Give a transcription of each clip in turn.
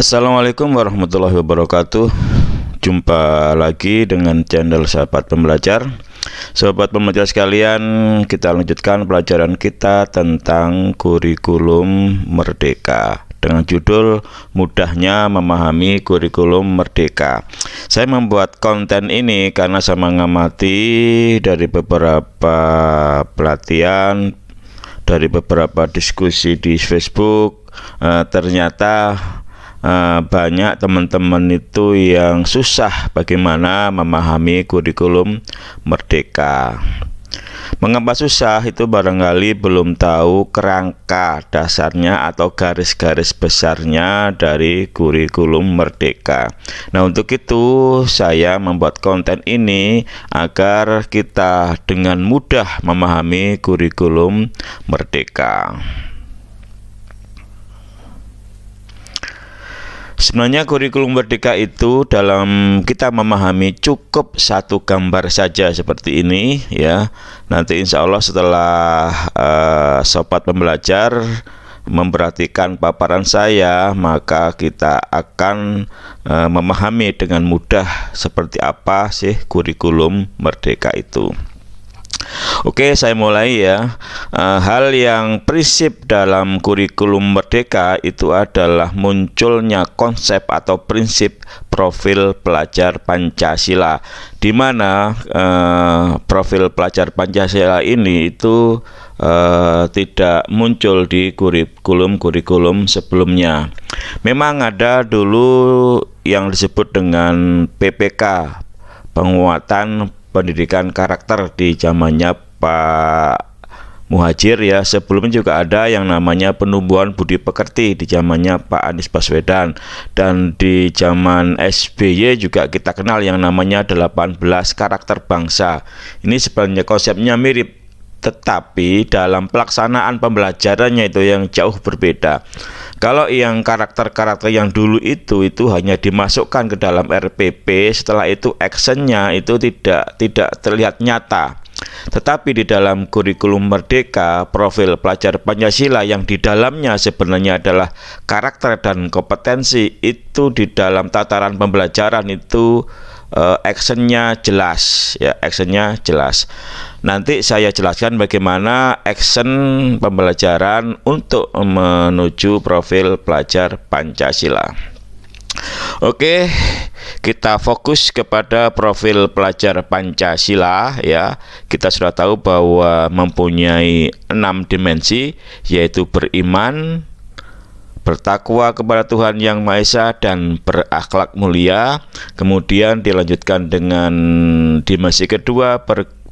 Assalamualaikum warahmatullahi wabarakatuh. Jumpa lagi dengan channel Sahabat Pembelajar. Sobat pembelajar sekalian, kita lanjutkan pelajaran kita tentang kurikulum merdeka dengan judul Mudahnya Memahami Kurikulum Merdeka. Saya membuat konten ini karena saya mengamati dari beberapa pelatihan, dari beberapa diskusi di Facebook, ternyata banyak teman-teman itu yang susah bagaimana memahami kurikulum merdeka. Mengapa susah? Itu barangkali belum tahu kerangka dasarnya atau garis-garis besarnya dari kurikulum merdeka. Nah, untuk itu saya membuat konten ini agar kita dengan mudah memahami kurikulum merdeka. Sebenarnya kurikulum merdeka itu dalam kita memahami cukup satu gambar saja seperti ini ya. Nanti insya Allah setelah sobat pembelajar memperhatikan paparan saya, maka kita akan memahami dengan mudah seperti apa sih kurikulum merdeka itu. Oke, saya mulai ya. Hal yang prinsip dalam kurikulum merdeka itu adalah munculnya konsep atau prinsip profil pelajar Pancasila, di mana profil pelajar Pancasila ini itu tidak muncul di kurikulum sebelumnya. Memang ada dulu yang disebut dengan PPK, penguatan pendidikan karakter di zamannya Pak Muhadjir ya. Sebelumnya juga ada yang namanya penumbuhan budi pekerti di zamannya Pak Anies Baswedan, dan di zaman SBY juga kita kenal yang namanya 18 karakter bangsa. Ini sebenarnya konsepnya mirip, tetapi dalam pelaksanaan pembelajarannya itu yang jauh berbeda. Kalau yang karakter-karakter yang dulu itu hanya dimasukkan ke dalam RPP, setelah itu actionnya itu tidak terlihat nyata. Tetapi di dalam kurikulum merdeka, profil pelajar Pancasila yang di dalamnya sebenarnya adalah karakter dan kompetensi, itu di dalam tataran pembelajaran itu actionnya jelas ya, actionnya jelas. Nanti saya jelaskan bagaimana action pembelajaran untuk menuju profil pelajar Pancasila. Oke, kita fokus kepada profil pelajar Pancasila ya. Kita sudah tahu bahwa mempunyai 6 dimensi, yaitu beriman, bertakwa kepada Tuhan Yang Maha Esa, dan berakhlak mulia. Kemudian dilanjutkan dengan dimensi kedua,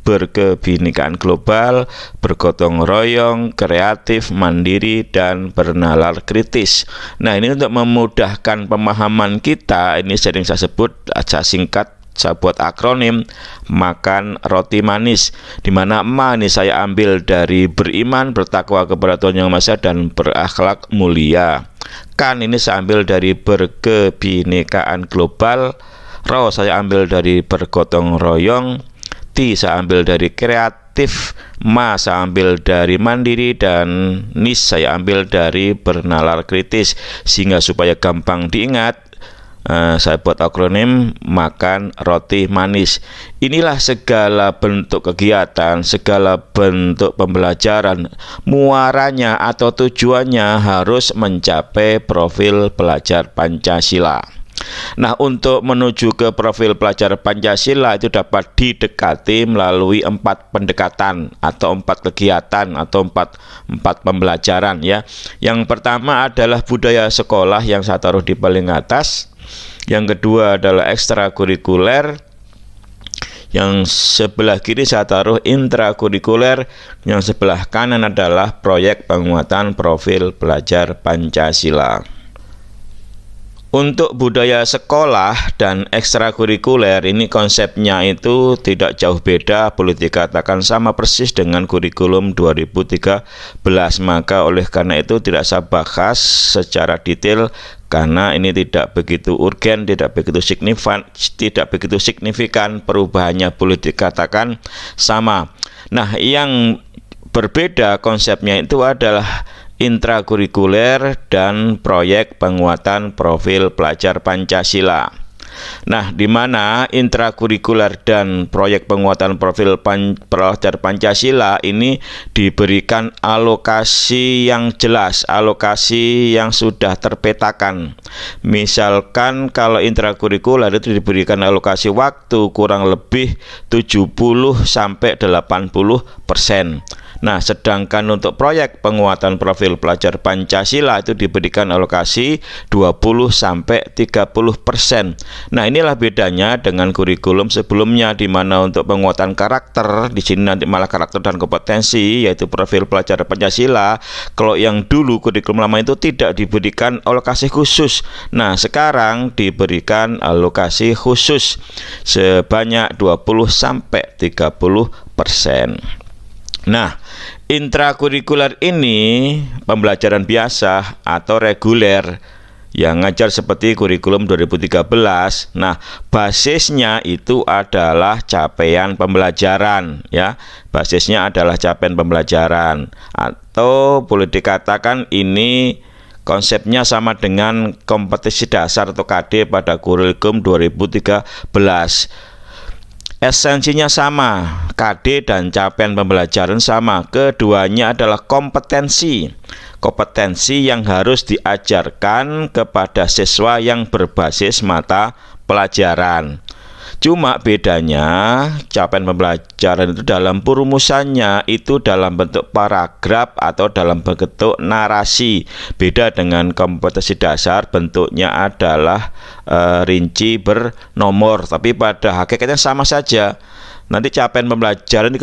berkebinekaan global, bergotong royong, kreatif, mandiri, dan bernalar kritis. Nah, ini untuk memudahkan pemahaman kita, ini sering saya sebut, saya singkat, saya buat akronim makan roti manis, di mana ma ini saya ambil dari beriman, bertakwa kepada Tuhan Yang Maha Esa, dan berakhlak mulia. Kan ini saya ambil dari berkebinekaan global, ro saya ambil dari bergotong royong, ti saya ambil dari kreatif, ma saya ambil dari mandiri, dan nis saya ambil dari bernalar kritis. Sehingga supaya gampang diingat, saya buat akronim makan roti manis. Inilah segala bentuk kegiatan, segala bentuk pembelajaran, muaranya atau tujuannya harus mencapai profil pelajar Pancasila. Nah, untuk menuju ke profil pelajar Pancasila itu dapat didekati melalui 4 pendekatan atau 4 kegiatan atau 4 pembelajaran ya. Yang pertama adalah budaya sekolah yang saya taruh di paling atas. Yang kedua adalah ekstrakurikuler, yang sebelah kiri saya taruh intrakurikuler, yang sebelah kanan adalah proyek penguatan profil pelajar Pancasila. Untuk budaya sekolah dan ekstrakurikuler ini konsepnya itu tidak jauh beda, boleh dikatakan sama persis dengan kurikulum 2013. Maka oleh karena itu tidak saya bahas secara detail karena ini tidak begitu urgen, tidak begitu signifikan perubahannya, boleh dikatakan sama. Nah, yang berbeda konsepnya itu adalah intrakurikuler dan proyek penguatan profil pelajar Pancasila. Nah, di mana intrakurikuler dan proyek penguatan profil pelajar Pancasila ini diberikan alokasi yang jelas, alokasi yang sudah terpetakan. Misalkan kalau intrakurikuler itu diberikan alokasi waktu kurang lebih 70 sampai 80%. Nah, sedangkan untuk proyek penguatan profil pelajar Pancasila itu diberikan alokasi 20 sampai 30%. Nah, inilah bedanya dengan kurikulum sebelumnya, di mana untuk penguatan karakter di sini nanti malah karakter dan kompetensi, yaitu profil pelajar Pancasila. Kalau yang dulu kurikulum lama itu tidak diberikan alokasi khusus. Nah, sekarang diberikan alokasi khusus sebanyak 20 sampai 30%. Nah, intrakurikuler ini pembelajaran biasa atau reguler yang ngajar seperti kurikulum 2013. Nah, basisnya itu adalah capaian pembelajaran, ya. Basisnya adalah capaian pembelajaran, atau boleh dikatakan ini konsepnya sama dengan kompetensi dasar atau KD pada kurikulum 2013. Esensinya sama, KD dan capaian pembelajaran sama. Keduanya adalah kompetensi yang harus diajarkan kepada siswa yang berbasis mata pelajaran. Cuma bedanya capaian pembelajaran itu dalam perumusannya itu dalam bentuk paragraf atau dalam bentuk narasi. Beda dengan kompetensi dasar, bentuknya adalah rinci bernomor, tapi pada hakikatnya sama saja. Nanti capaian pembelajaran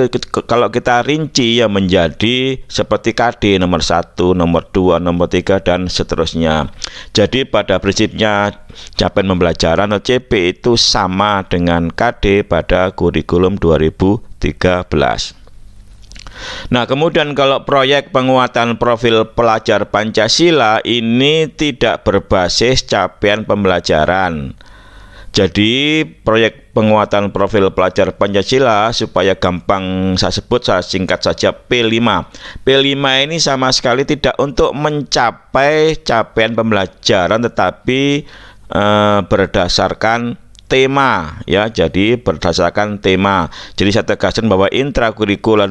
kalau kita rinci ya menjadi seperti KD nomor 1, nomor 2, nomor 3 dan seterusnya. Jadi pada prinsipnya capaian pembelajaran atau CP itu sama dengan KD pada kurikulum 2013. Nah, kemudian kalau proyek penguatan profil pelajar Pancasila ini tidak berbasis capaian pembelajaran. Jadi proyek penguatan profil pelajar Pancasila, supaya gampang saya sebut, saya singkat saja P5. P5 ini sama sekali tidak untuk mencapai capaian pembelajaran, tetapi berdasarkan tema, ya. Jadi berdasarkan tema. Jadi saya tegaskan bahwa intrakurikuler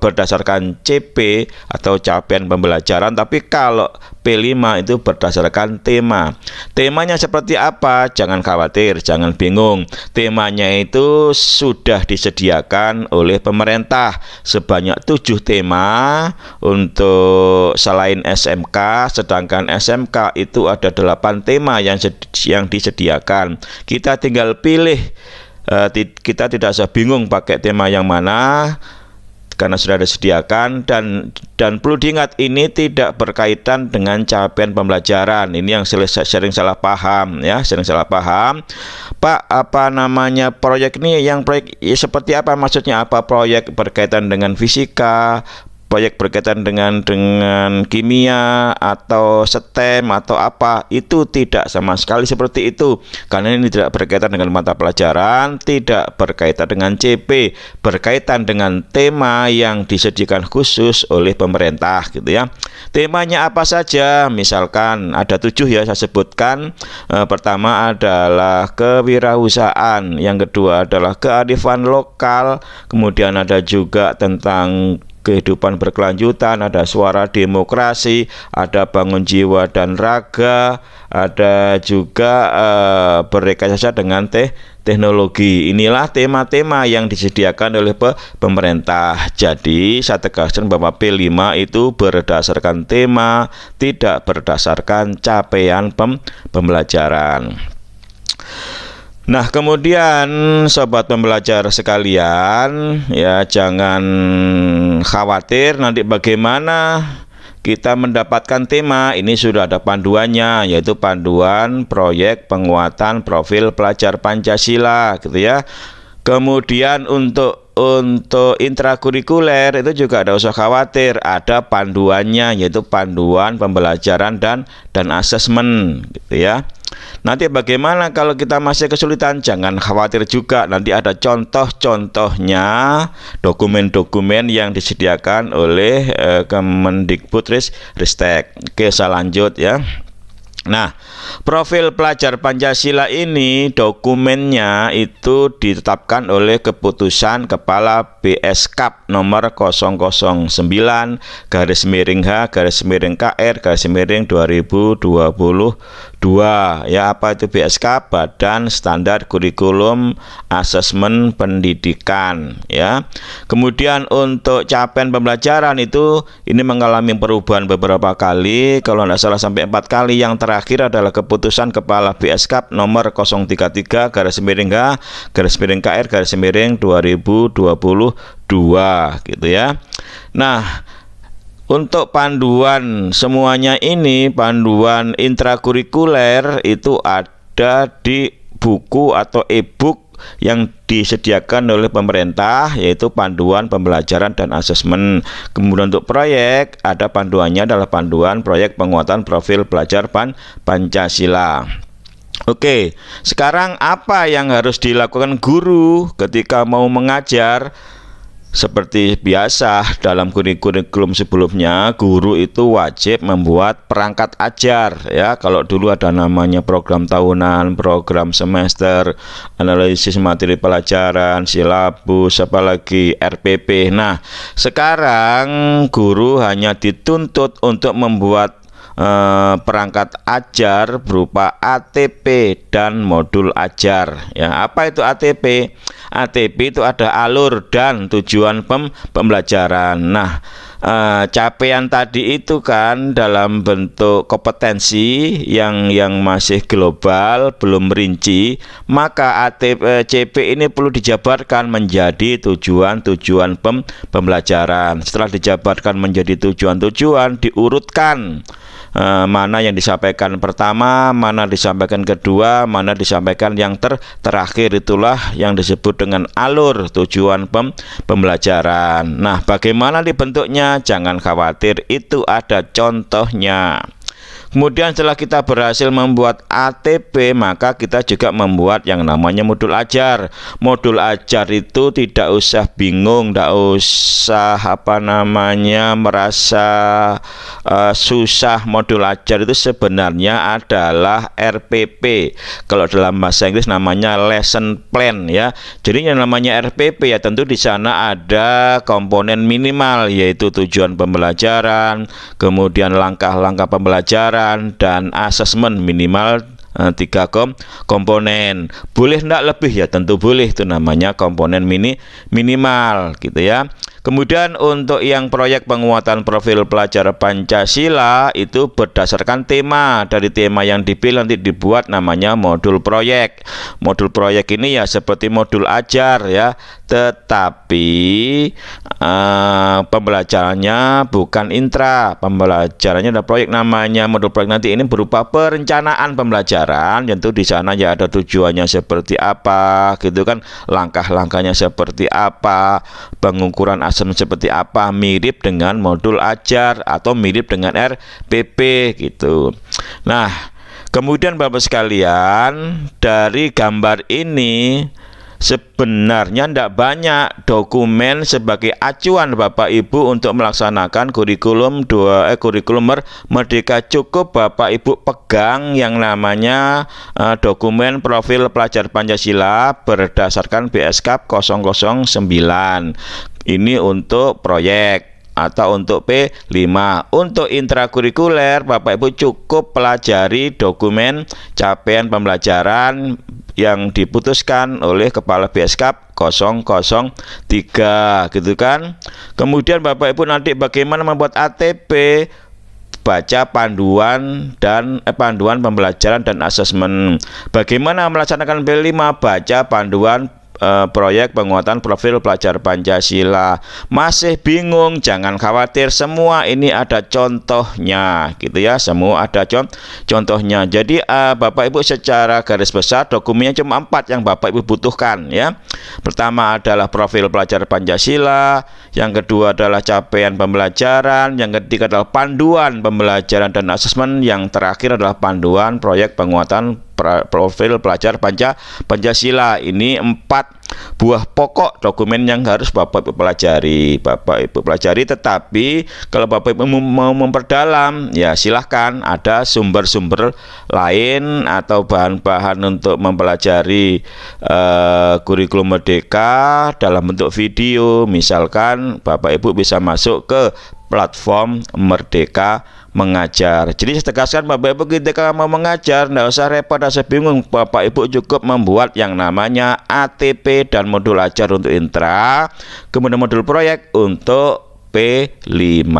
berdasarkan CP atau capaian pembelajaran, tapi kalau P5 itu berdasarkan tema. Temanya seperti apa? Jangan khawatir, jangan bingung. Temanya itu sudah disediakan oleh pemerintah sebanyak 7 tema untuk selain SMK, sedangkan SMK itu ada 8 tema yang disediakan. Kita tinggal pilih, kita tidak usah bingung pakai tema yang mana karena sudah disediakan, dan perlu diingat ini tidak berkaitan dengan capaian pembelajaran. Ini yang sering salah paham, ya, sering salah paham. Pak, apa namanya proyek ini? Yang proyek seperti apa, maksudnya apa? Proyek berkaitan dengan fisika, proyek berkaitan dengan kimia atau STEM atau apa, itu tidak sama sekali seperti itu, karena ini tidak berkaitan dengan mata pelajaran, tidak berkaitan dengan CP, berkaitan dengan tema yang disediakan khusus oleh pemerintah, gitu ya. Temanya apa saja? Misalkan ada 7 ya, saya sebutkan. Pertama adalah kewirausahaan, yang kedua adalah kearifan lokal, kemudian ada juga tentang kehidupan berkelanjutan, ada suara demokrasi, ada bangun jiwa dan raga, ada juga berrekayasa dengan teknologi. Inilah tema-tema yang disediakan oleh pemerintah. Jadi saya tegaskan bahwa P5 itu berdasarkan tema, tidak berdasarkan capaian pembelajaran. Nah, kemudian sobat pembelajar sekalian, ya, jangan khawatir nanti bagaimana kita mendapatkan tema. Ini sudah ada panduannya, yaitu panduan proyek penguatan profil pelajar Pancasila, gitu ya. Kemudian untuk untuk intrakurikuler itu juga tidak usah khawatir, ada panduannya, yaitu panduan pembelajaran dan asesmen gitu ya. Nanti bagaimana kalau kita masih kesulitan? Jangan khawatir juga, nanti ada contoh-contohnya dokumen-dokumen yang disediakan oleh Kemendikbudristek. Oke, saya lanjut ya. Nah, profil pelajar Pancasila ini dokumennya itu ditetapkan oleh keputusan Kepala BSKAP nomor 009/KR/KR/2022 ya. Apa itu BSKAP? Badan Standar Kurikulum Asesmen Pendidikan ya. Kemudian untuk capaian pembelajaran itu ini mengalami perubahan beberapa kali, kalau tidak salah sampai 4 kali. Yang terakhir adalah keputusan Kepala BSKAP nomor 033/H/KR/2022 gitu ya. Nah, untuk panduan semuanya ini, panduan intrakurikuler itu ada di buku atau e-book yang disediakan oleh pemerintah, yaitu panduan pembelajaran dan asesmen. Kemudian untuk proyek, ada panduannya adalah panduan proyek penguatan profil pelajar Pancasila. Oke, sekarang apa yang harus dilakukan guru ketika mau mengajar? Seperti biasa dalam kurikulum sebelumnya, guru itu wajib membuat perangkat ajar ya. Kalau dulu ada namanya program tahunan, program semester, analisis materi pelajaran, silabus, apalagi RPP. Nah, sekarang guru hanya dituntut untuk membuat perangkat ajar berupa ATP dan modul ajar ya. Apa itu ATP? ATP itu ada alur dan tujuan pembelajaran. Nah, capaian tadi itu kan dalam bentuk kompetensi yang masih global, belum rinci, maka CP ini perlu dijabarkan menjadi tujuan-tujuan pembelajaran. Setelah dijabarkan menjadi tujuan-tujuan, diurutkan mana yang disampaikan pertama, mana disampaikan kedua, mana disampaikan yang terakhir. Itulah yang disebut dengan alur tujuan pembelajaran. Nah, bagaimana dibentuknya? Jangan khawatir, itu ada contohnya. Kemudian setelah kita berhasil membuat ATP, maka kita juga membuat yang namanya modul ajar. Modul ajar itu tidak usah bingung, tidak usah merasa susah. Modul ajar itu sebenarnya adalah RPP. Kalau dalam bahasa Inggris namanya lesson plan ya. Jadi yang namanya RPP ya tentu di sana ada komponen minimal, yaitu tujuan pembelajaran, kemudian langkah-langkah pembelajaran, dan asesmen minimal 3 komponen. Boleh tidak lebih ya? Tentu boleh, itu namanya komponen minimal gitu ya. Kemudian untuk yang proyek penguatan profil pelajar Pancasila itu berdasarkan tema. Dari tema yang dipilih nanti dibuat namanya modul proyek. Modul proyek ini ya seperti modul ajar ya, tetapi pembelajarannya bukan intra, pembelajarannya ada proyek. Namanya modul proyek nanti ini berupa perencanaan pembelajaran. Tentu di sana ya ada tujuannya seperti apa gitu kan, langkah-langkahnya seperti apa, pengukuran seperti apa, mirip dengan modul ajar atau mirip dengan RPP gitu. Nah, kemudian Bapak sekalian, dari gambar ini sebenarnya tidak banyak dokumen sebagai acuan Bapak Ibu untuk melaksanakan kurikulum Merdeka. Cukup Bapak Ibu pegang yang namanya dokumen profil pelajar Pancasila berdasarkan BSKAP 009. Ini untuk proyek atau untuk P5. Untuk intrakurikuler, Bapak Ibu cukup pelajari dokumen capaian pembelajaran yang diputuskan oleh Kepala BSKAP 003 gitu kan. Kemudian Bapak Ibu nanti bagaimana membuat ATP, baca panduan dan panduan pembelajaran dan asesmen. Bagaimana melaksanakan P5, baca panduan proyek penguatan profil pelajar Pancasila. Masih bingung? Jangan khawatir, semua ini ada contohnya gitu ya. Semua ada contohnya. Jadi Bapak Ibu secara garis besar dokumennya cuma 4 yang Bapak Ibu butuhkan ya. Pertama adalah profil pelajar Pancasila, yang kedua adalah capaian pembelajaran, yang ketiga adalah panduan pembelajaran dan asesmen, yang terakhir adalah panduan proyek penguatan profil pelajar Pancasila. Ini 4 buah pokok dokumen yang harus Bapak Ibu pelajari. Tetapi kalau Bapak Ibu mau memperdalam, ya silahkan, ada sumber-sumber lain atau bahan-bahan untuk mempelajari kurikulum merdeka dalam bentuk video. Misalkan Bapak Ibu bisa masuk ke platform Merdeka Mengajar. Jadi saya tegaskan, Bapak Ibu ketika mau mengajar tidak usah repot, tidak usah bingung. Bapak Ibu cukup membuat yang namanya ATP dan modul ajar untuk intra, kemudian modul proyek untuk P5.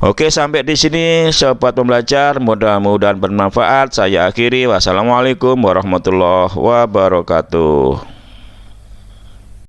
Oke, sampai di sini sobat pembelajar, mudah-mudahan bermanfaat. Saya akhiri, wassalamualaikum warahmatullahi wabarakatuh.